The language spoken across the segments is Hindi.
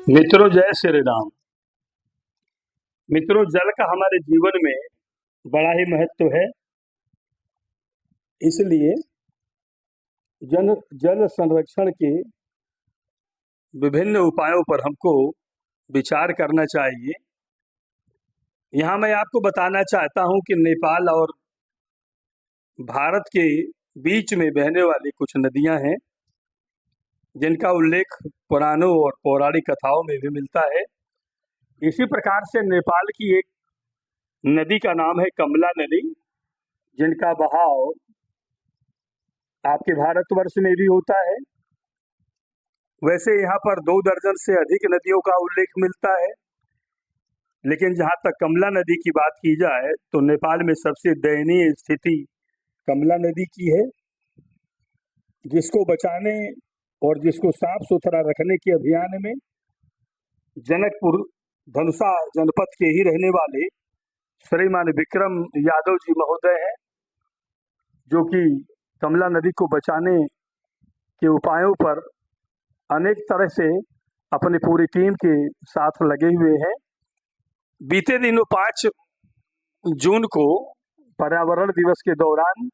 मित्रों, जय श्री राम। मित्रों, जल का हमारे जीवन में बड़ा ही महत्व है। इसलिए जल संरक्षण के विभिन्न उपायों पर हमको विचार करना चाहिए। यहाँ मैं आपको बताना चाहता हूँ कि नेपाल और भारत के बीच में बहने वाली कुछ नदियां हैं, जिनका उल्लेख पुराणों और पौराणिक कथाओं में भी मिलता है। इसी प्रकार से नेपाल की एक नदी का नाम है कमला नदी, जिनका बहाव आपके भारतवर्ष में भी होता है। वैसे यहाँ पर 2 दर्जन से अधिक नदियों का उल्लेख मिलता है, लेकिन जहाँ तक कमला नदी की बात की जाए तो नेपाल में सबसे दयनीय स्थिति कमला नदी की है, जिसको बचाने और जिसको साफ सुथरा रखने के अभियान में जनकपुर धनुषा जनपद के ही रहने वाले श्रीमान विक्रम यादव जी महोदय हैं, जो कि कमला नदी को बचाने के उपायों पर अनेक तरह से अपनी पूरी टीम के साथ लगे हुए हैं। बीते दिनों 5 जून को पर्यावरण दिवस के दौरान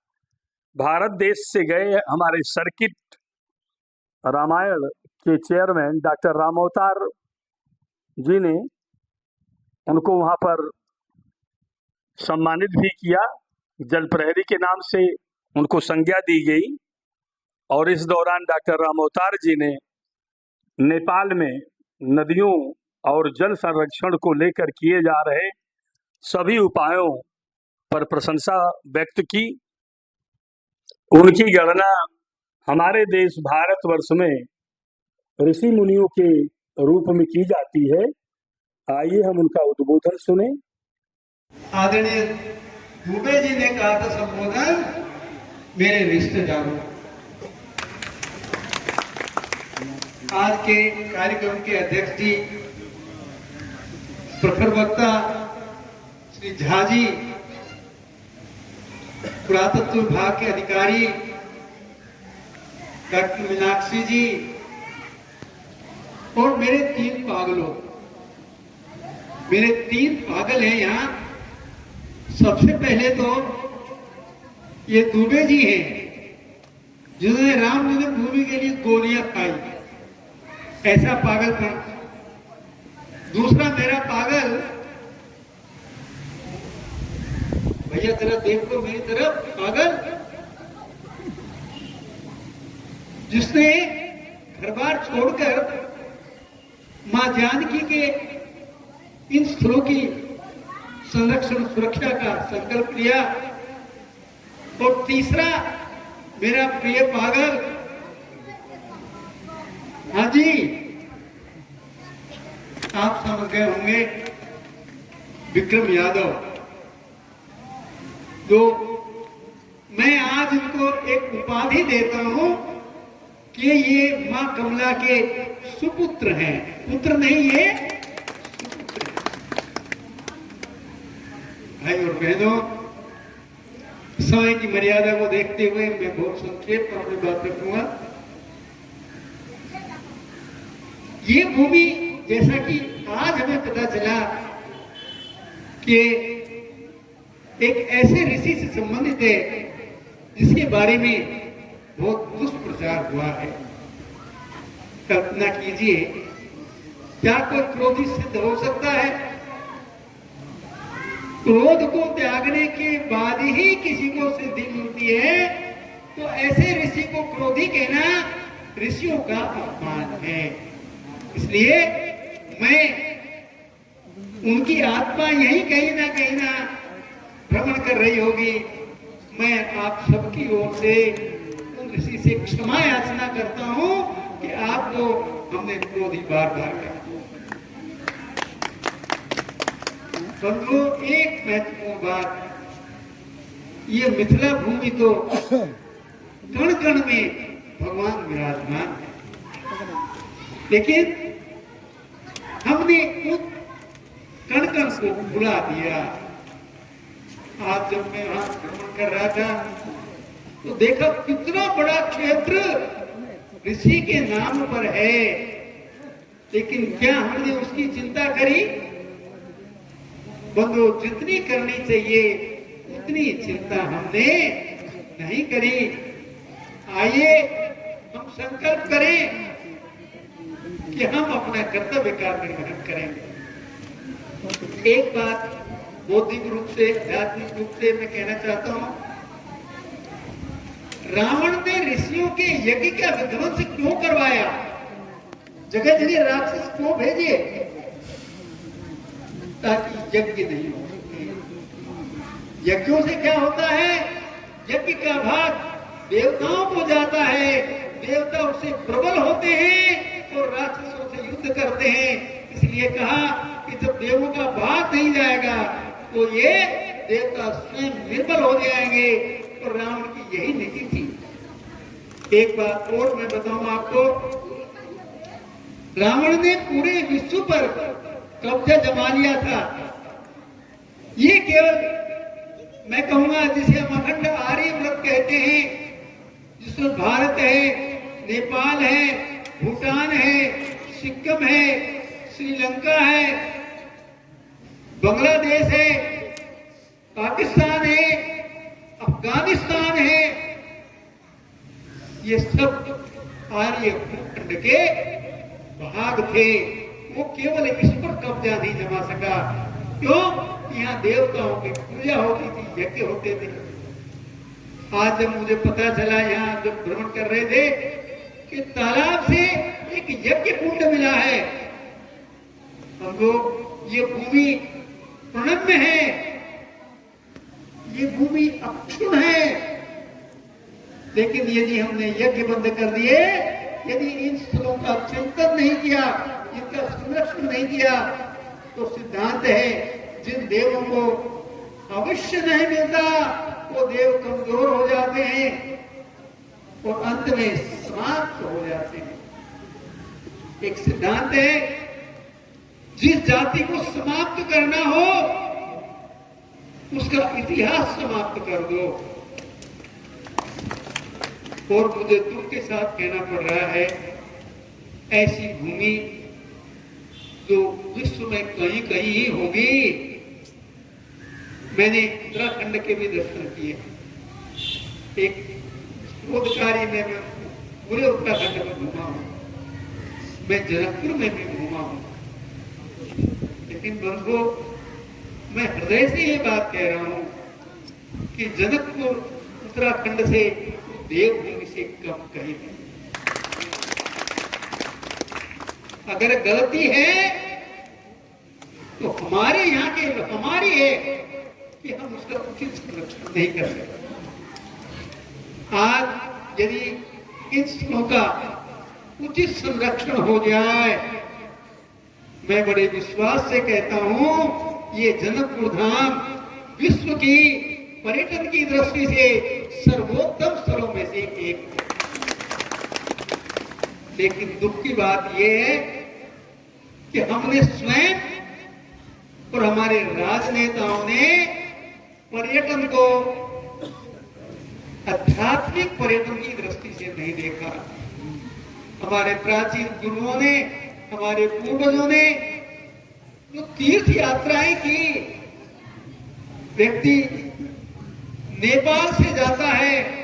भारत देश से गए हमारे सर्किट रामायण के चेयरमैन डॉक्टर रामअवतार जी ने उनको वहां पर सम्मानित भी किया। जल प्रहरी के नाम से उनको संज्ञा दी गई और इस दौरान डॉक्टर रामअवतार जी ने नेपाल में नदियों और जल संरक्षण को लेकर किए जा रहे सभी उपायों पर प्रशंसा व्यक्त की। उनकी गणना हमारे देश भारतवर्ष में ऋषि मुनियों के रूप में की जाती है। आइए हम उनका उद्बोधन सुने। आदरणीय दुबे जी ने कहा था संबोधन, मेरे रिश्तेदारों। आज के कार्यक्रम के अध्यक्ष जी, प्रखर वक्ता श्री झा जी, पुरातत्व विभाग के अधिकारी डॉक्टर मीनाक्षी जी और मेरे 3 पागलों, मेरे 3 पागल हैं यहाँ। सबसे पहले तो ये दुबे जी हैं, जिन्होंने राम जन्मभूमि के लिए गोलियां खाई, ऐसा पागलपन। दूसरा मेरा पागल, भैया जरा देखो मेरी तरफ, पागल जिसने घर बार छोड़कर मां जानकी के इन स्थलों की संरक्षण सुरक्षा का संकल्प लिया। और तीसरा मेरा प्रिय पागल, हाँ जी, आप समझ गए होंगे, विक्रम यादव, जो मैं आज इनको एक उपाधि देता हूं कि ये मां कमला के सुपुत्र हैं। पुत्र नहीं, ये भाई और बहनों, समय की मर्यादा को देखते हुए मैं बहुत संक्षेप में अपनी बात रखूंगा। ये भूमि, जैसा कि आज हमें पता चला कि एक ऐसे ऋषि से संबंधित है जिसके बारे में बहुत दुष्प्रचार हुआ है। कल्पना कीजिए, क्या कोई क्रोधी सिद्ध हो सकता है? क्रोध को त्यागने के बाद ही किसी को सिद्धि मिलती है, तो ऐसे ऋषि को क्रोधी कहना ऋषियों का अपमान है। इसलिए मैं, उनकी आत्मा यही कहीं ना भ्रमण कर रही होगी। मैं आप सबकी ओर से उन ऋषि से क्षमा याचना करता हूं कि आपको हमने क्रोधी बार किया। बंधुओं, एक महत्वपूर्ण बात, ये मिथिला भूमि तो कण कण में भगवान विराजमान है, लेकिन हमने उस कण कण को भुला दिया। आज जब मैं वहां भ्रमण कर रहा था तो देखा कितना बड़ा क्षेत्र ऋषि के नाम पर है। लेकिन क्या हमने उसकी चिंता करी? बंधु, जितनी करनी चाहिए उतनी चिंता हमने नहीं करी। आइए हम संकल्प करें कि हम अपना कर्तव्य का निर्वहन करेंगे। एक बात बौद्धिक रूप से, आध्यात्मिक रूप से मैं कहना चाहता हूं, रावण ने ऋषियों के यज्ञ का विध्वंस क्यों करवाया? जगह जगह राक्षस क्यों भेजे? ताकि यज्ञ नहीं हो सके। यज्ञों से क्या होता है? यज्ञ का भाग देवताओं को जाता है, देवता उससे प्रबल होते हैं और राक्षसों से युद्ध करते हैं। इसलिए कहा कि जब देवों का भाग नहीं जाएगा तो ये देवता स्वयं निर्बल हो जाएंगे। और रावण की यही नीति थी। एक बात और मैं बताऊं आपको, रावण ने पूरे विश्व पर कब्जा जमा लिया था। ये केवल मैं कहूंगा जिसे हम अखंड आर्यव्रत कहते हैं, जिसमें भारत है, नेपाल है, भूटान है, सिक्किम है, श्रीलंका है, बांग्लादेश है, पाकिस्तान है, अफगानिस्तान है, ये सब आर्य भूखंड के भाग थे। वो केवल इस पर कब्जा नहीं जमा सका। क्यों? यहाँ देवताओं की पूजा होती थी, यज्ञ होते थे। आज जब मुझे पता चला, यहाँ जब भ्रमण कर रहे थे, कि तालाब से एक यज्ञ कुंड मिला है, हमको ये भूमि प्रणम्य है, ये भूमि अक्षुण है। लेकिन यदि हमने यज्ञ बंद कर दिए, यदि इन स्थलों का चिंतन नहीं किया, इनका संरक्षण नहीं किया, तो सिद्धांत है जिन देवों को अवश्य नहीं मिलता वो देव कमजोर हो जाते हैं और अंत में समाप्त हो जाते हैं। एक सिद्धांत है, जिस जाति को समाप्त करना हो उसका इतिहास समाप्त कर दो। और मुझे दुख के साथ कहना पड़ रहा है, ऐसी भूमि जो विश्व में कहीं कहीं ही होगी। मैंने उत्तराखंड के भी दर्शन किए। एक शोधकारी में मैं पूरे उत्तराखंड में घूमा हूं, मैं जनकपुर में भी घूमा हूं। लेकिन बंधुओं, मैं हृदय से ये बात कह रहा हूं कि जनकपुर उत्तराखंड से देवभूमि से कम कहीं नहीं। अगर गलती है तो हमारे यहाँ के हमारी है कि हम उसका उचित संरक्षण नहीं कर सकते। आज यदि इन स्थलों का उचित संरक्षण हो जाए, मैं बड़े विश्वास से कहता हूं ये जनकपुर धाम विश्व की पर्यटन की दृष्टि से सर्वोत्तम स्थलों में से एक। लेकिन दुख की बात यह है कि हमने स्वयं और हमारे राजनेताओं ने पर्यटन को आध्यात्मिक पर्यटन की दृष्टि से नहीं देखा। हमारे प्राचीन गुरुओं ने, हमारे पूर्वजों ने जो तीर्थ यात्राएं की, व्यक्ति नेपाल से जाता है